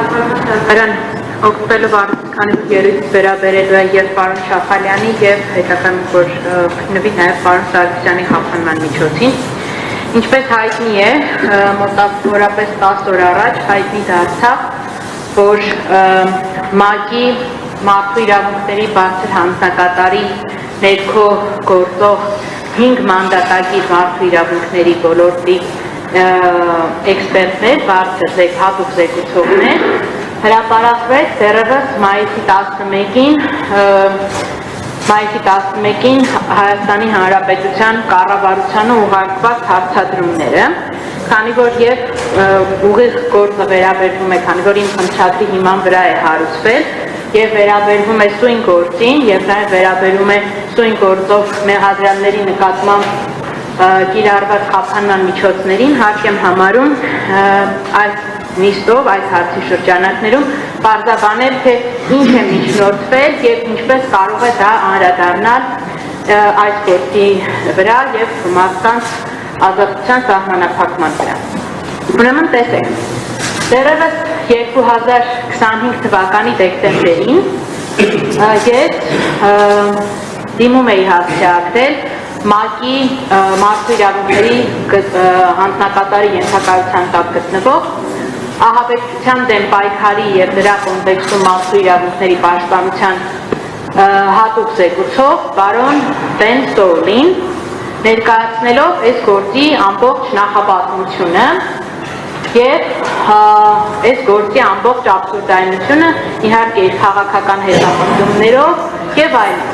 Նրան օգտվելով քանի երից վերաբերելու է եւ պարոն Շախալյանի եւ հետագայում որ քննվի նաեւ պարոն Սարգսյանի խափանման միջոցին ինչպես հայտնի է մոտավորապես 10 օր առաջ հայտնի դարձավ որ ՄԱԿ-ի մարդու իրավունքների բարձր հանձնակատարի ներքո գործող 5 մանդատագիր մարդու իրավունքների ոլորտի էքսպերտներ, բարձր հատուկ զեկուցողներ հրապարակվեց դեռևս մայիսի 11-ին Հայաստանի Հանրապետության կառավարությանը ուղարկված հարցադրումները, քանի որ եւ ուղիղ գործը վերաբերվում է, քանի որ իմ խնդրի հիման վրա է հարուցվել եւ վերաբերվում է սույն գործին եւ նաեւ վերաբերում է սույն գործով մեղադրյալների նկատմամբ կիրառված խափանման միջոցներին հարկ եմ համարում այս նիստով, այս հարցի շրջանակներում պարզաբանել, թե ինչ է միջնորդվել եւ ինչպես կարող է դա անդրադառնալ այս գործի վրա եւ մարդկանց ազատության սահմանափակման վրա։ Ուրեմն տեսեք, դեռևս 2025 թվականի դեկտեմբերին ես դիմում էի հասցեակցել ՄԱԿ-ի մարդու իրավունքների հանձնակատարի ենթակայության տակ գտնվող ահաբեկչության դեմ պայքարի եւ դրա կոնտեքստում մարդու իրավունքների պաշտպանության հատուկ զեկուցող պարոն Բեն Ստոլին ներկայացնելով այս գործի ամբողջ նախապատմությունը եւ այս գործի ամբողջ աբսուրդայնությունը իհարկե իր քաղաքական հետապնդումներով եւ այլն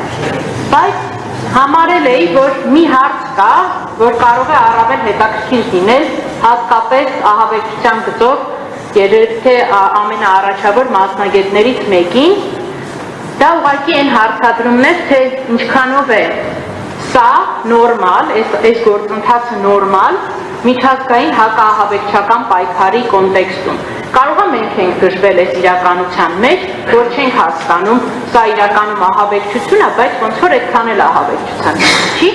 բայց համարել էի, որ մի հարց կա, որ կարող է առավել հետաքրքիր լինել հատկապես ահաբեկչության գծով երբ թե ամենաառաջավոր մասնագետներից մեկին, դա ուղղակի այն հարցադրումն է, թե ինչքանով է սա նորմալ, այս գործընթացը նորմալ միջազգային հակաահաբեկչական պայքարի կոնտեքստում։ Կարող է մենք ենք դժվել այս իրականության մեջ, որ չենք հասկանում, սա իրականում ահաբեկչություն է, բայց ոնց որ այդքան էլ ահաբեկչության չի։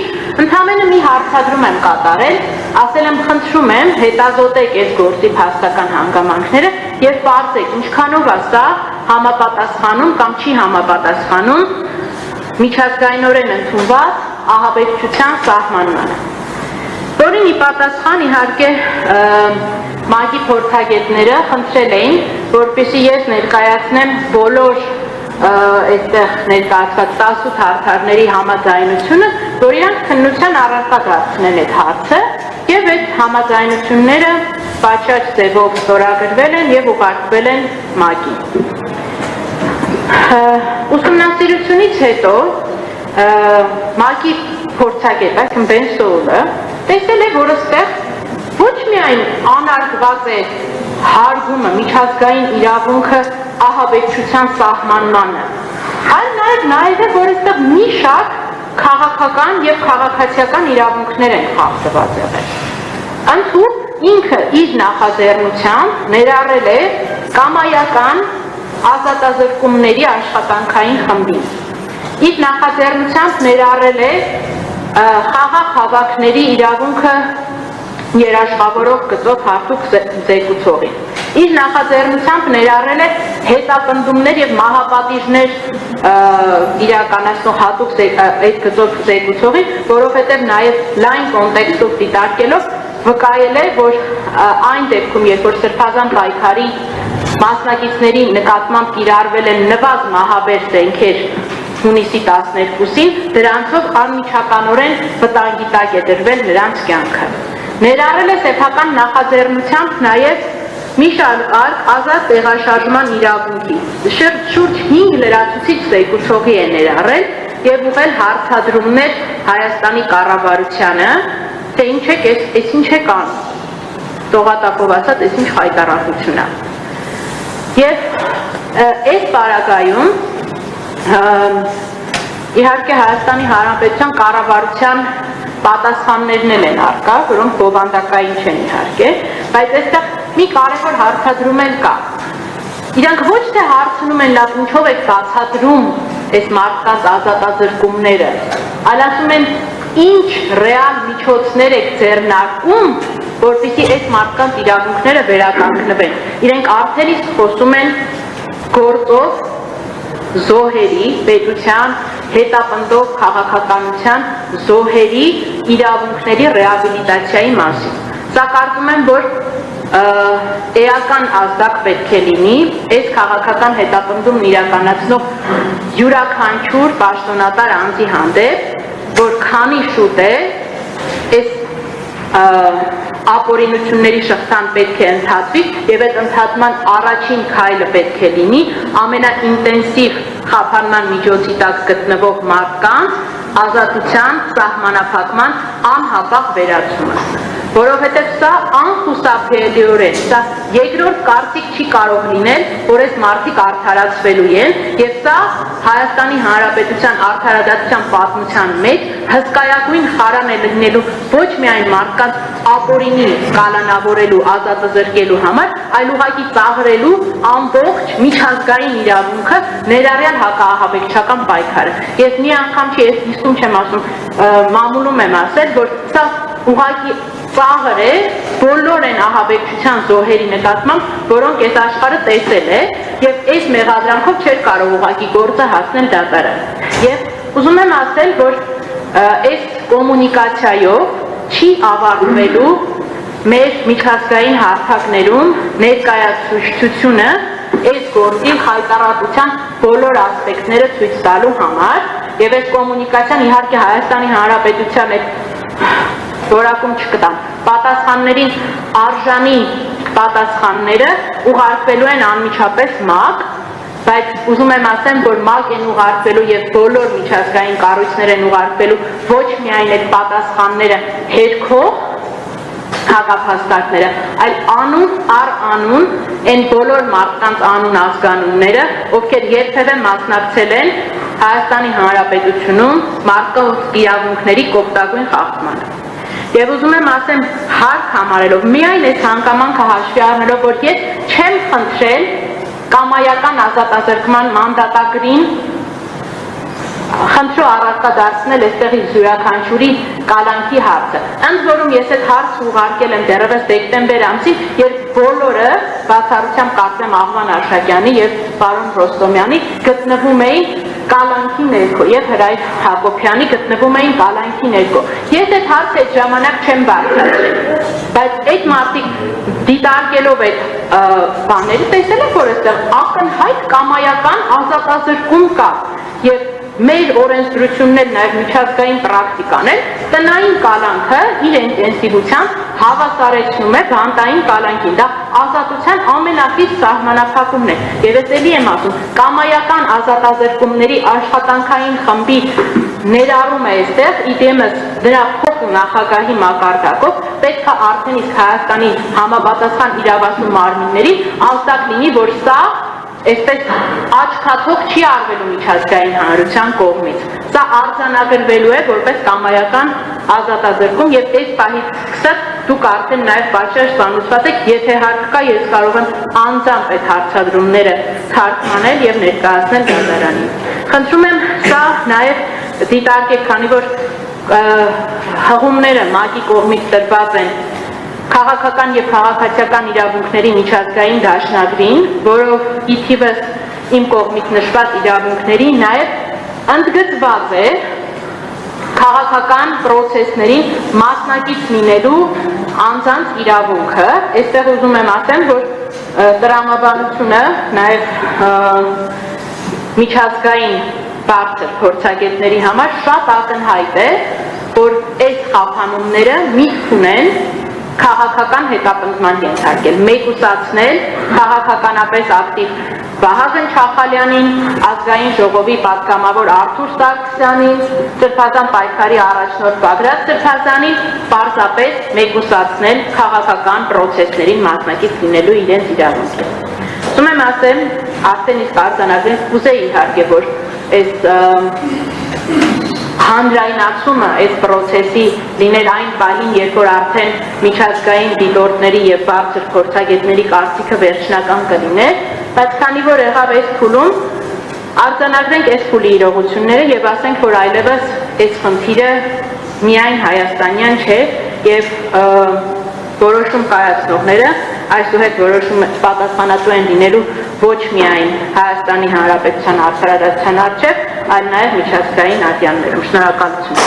Ընդհանրապես մի հարցադրում եմ կատարել, ասել եմ խնդրում եմ հետազոտեք այս գործի փաստական հանգամանքները եւ բարձեք ինչքանով է սա համապատասխանում կամ չի համապատասխանում միջազգայինորեն ընդունված ահաբեկչության սահմանմանը։ Որին ի պատասխան իհարկե ՄԱԿ-ի փորձագետները խնդրել էին, որպեսզի ես ներկայացնեմ բոլոր այդտեղ ներկայացված 18 հարցերի համաձայնությունը, որ իրանք քննության առարկա դարձնեն այդ հարցը, եւ այդ համաձայնությունները պատշաճ ձևով ստորագրվել են եւ ուղարկվել են ՄԱԿ-ին։ Ուսումնասիրությունից հետո ՄԱԿ-ի փորձագետ, այսինքն Բեն Ստոլը տեսել է, որ այստեղ ոչ միայն անարգված է հարգումը միջազգային իրավունքը ահաբեկչության սահմանմանը, այլ նաև է, որ այստեղ մի շարք քաղաքական եւ քաղաքացիական իրավունքներ են խախտված եղել։ Ընդհանուր ինքը իր նախաձեռնությամբ ներառել է կամայական ազատազրկումների աշխատանքային խմբին։ Իր նախաձեռնությամբ ներառել է խաղաղ հավաքների իրավունքը երաշխավորող գծով հատուկ զեկուցողին։ Իր նախաձեռնությամբ ներառել է հետապնդումներ եւ մահապատիժներ իրականացնող հատուկ այդ գծով զեկուցողին, որովհետեւ նաեւ լայն կոնտեքստով դիտարկելով վկայել է, որ այն դեպքում, երբ որ սրբազան պայքարի մասնակիցների նկատմամբ կիրառվել են նվազ մահաբեր զենքեր հունիսի 12-ին, դրանցով անմիջականորեն վտանգի տակ է դրվել նրանց կյանքը։ Ներառել է սեփական նախաձեռնությամբ նաև մի շարք ազատ տեղաշարժման իրավունքի, շուրջ 5 լրացուցիչ զեկուցողի է ներառել եւ ուղղել հարցադրումներ Հայաստանի կառավարությանը, թե ինչ է, այս ինչ է կանում։ Տողատակով ասած, այս ինչ խայտառակություն է։ Եվ այս պարագայում իհարկե Հայաստանի Հանրապետության կառավարության պատասխաններն են առկա, որոնք բովանդակային չեն իհարկե, բայց այստեղ մի կարևոր հարցադրում էլ կա։ Իրանք ոչ թե հարցնում են լավ ինչով եք բացատրում այս մարդկանց ազատազրկումները, այլ ասում են ինչ ռեալ միջոցներ եք ձեռնարկում որպեսզի այս մարդկանց իրավունքները վերականգնվեն։ Իրենք արդեն իսկ խոսում են գործով զոհերի, պետության, հետապնդող քաղաքականության զոհերի իրավունքների ռեաբիլիտացիայի մասին։ Սա կարծում եմ, որ էական ազդակ պետք է լինի այս քաղաքական հետապնդումն իրականացնող յուրաքանչյուր պաշտոնատար անձի հանդեպ, որ քանի շուտ է այս ապօրինությունների շղթան պետք է ընթացվի եւ այդ ընթացման առաջին քայլը պետք է լինի ամենաինտենսիվ խափանման միջոցի տակ գտնվող մարդկանց ազատության սահմանափակման անհապաղ վերացումը, որովհետև սա անխուսափելիորեն, սա երկրորդ կարծիք չի կարող լինել, որ այս մարդիկ արդարացվելու են, եւ սա Հայաստանի Հանրապետության արդարադատության պատմության մեջ հսկայակույն խարան է լինելու ոչ միայն մարդկանց ապօրինի կալանավորելու, ազատազրկելու համար, այլ ուղղակի ծաղրելու ամբողջ միջազգային իրավունքը, ներառյալ հակաահաբեկչական պայքարը։ Ես մի անգամ չի, ես իսկում չեմ ասում, մամուլում եմ ասել, որ սա ուղղակի ծաղր է բոլոր են ահաբեկչության զոհերի նկատմամբ, որոնք այս աշխարհը տեսել է, եւ այս մեղադրանքով չէր կարող ուղղակի գործը հասնել դատարան։ Եվ ուզում եմ ասել, որ այս կոմունիկացիայով չի ավարտվելու մեր միջազգային հարթակներում ներկայացուցչությունը այս գործի հայտարարության բոլոր ասպեկտները ցույց տալու համար, եւ այս կոմունիկացիան իհարկե Հայաստանի Հանրապետության որակում չկտան։ Պատասխաններին արժանի պատասխանները ուղարկվելու են անմիջապես ՄԱԿ, բայց ուզում եմ ասեմ, որ ՄԱԿ են ուղարկվելու եւ բոլոր միջազգային կառույցներ են ուղարկվելու ոչ միայն այդ պատասխանները հերքող հակափաստարկները, այլ անուն առ անուն այն բոլոր մարդկանց անուն ազգանունները, ովքեր երբևէ մասնակցել են Հայաստանի Հանրապետությունում մարդկանց իրավունքների կոպտագույն խախտմանը։ Եվ ուզում եմ ասեմ հարկ համարելով, միայն այս հանգամանքը հաշվի առնելով, որ ես չեմ խնդրել կամայական ազատազրկման մանդատագրին խնդրո առարկա դարձնել այստեղի յուրաքանչյուրի կալանքի հարցը։ Ընդ որում ես այդ հարցը ուղարկել եմ դեռևս դեկտեմբեր ամսին, երբ բոլորը բացառությամբ կարծեմ Աղվան Արշակյանի եւ պարոն Ռոստոմյանի գտնվում էին կալանքի ներքո եւ Հրայր Հակոբյանի գտնվում էին կալանքի ներքո։ Ես այդ հարցը այդ ժամանակ չեմ բարձրացրել, բայց այդ մարդիկ դիտարկելով այդ բաները տեսել են, որ այստեղ ակնհայտ կամայական ազատազրկում կա եւ մեր օրենսդրություններն նաև միջազգային պրակտիկան են, տնային կալանքը իր ինտենսիվությամբ հավասարեցնում է բանտային կալանքին, դա ազատության ամենախիստ սահմանափակումն է, եւ ես էլի եմ ասում, կամայական ազատազրկումների աշխատանքային խմբի ներառումը այստեղ, իդեմս դրա փոխ նախագահի մակարդակով, պետք է արդեն իսկ Հայաստանի համապատասխան իրավասու մարմինների ազդակ լինի, որ սա այսպես աչքաթող չի արվելու միջազգային հանրության կողմից։ Սա արձանագրվելու է որպես կամայական ազատազրկում եւ այս պահից սկսած դուք արդեն նաեւ պատշաճ զանուցված եք, եթե հարկ կա, ես կարող եմ անձամբ այդ հարցադրումները թարգմանել եւ ներկայացնել դատարանին։ Խնդրում եմ սա նաեւ դիտարկեք, քանի որ հղումները ՄԱԿ-ի կողմից տրված են քաղաքական եւ քաղաքացիական իրավունքների միջազգային դաշնագրին, որով ի թիվս իմ կողմից նշված իրավունքների նաեւ ընդգծված է քաղաքական process-ներին մասնակից լինելու անձանց իրավունքը։ Այստեղ ուզում եմ ասեմ, որ տրամաբանությունը նաեւ միջազգային բարձր փորձագետների համար շատ ակնհայտ է, որ այս խափանումները միտք ունեն քաղաքական հետապնդման ենթարկել, մեկուսացնել քաղաքականապես ակտիվ Վահագն Չախալյանին, ազգային ժողովի պատգամավոր Արթուր Սարգսյանին, Սրբազան պայքարի առաջնորդ Բագրատ Սրբազյանին պարզապես մեկուսացնել քաղաքական process-ներին մասնակից լինելու իրենց իրավունքը։ Ուզում եմ ասեմ, արդեն իսկ արձանագրել, կուզեի իհարկե, որ այս հանրայնացումը այս process-ի լիներ այն պահին, երբ որ արդեն միջազգային դիտորդների եւ բարձր փորձագետների կարծիքը վերջնական կլիներ, բայց քանի որ եղավ այս փուլում, արձանագրենք այս փուլի իրողությունները եւ ասենք, որ այլևս այս խնդիրը միայն հայաստանյան չէ եւ որոշում կայացնողները այսուհետ որոշում պատասխանատու են լինելու ոչ միայն Հայաստանի Հանրապետության արդարադատության առջև, այլ նաև միջազգային ատյաններում։ Շնորհակալություն։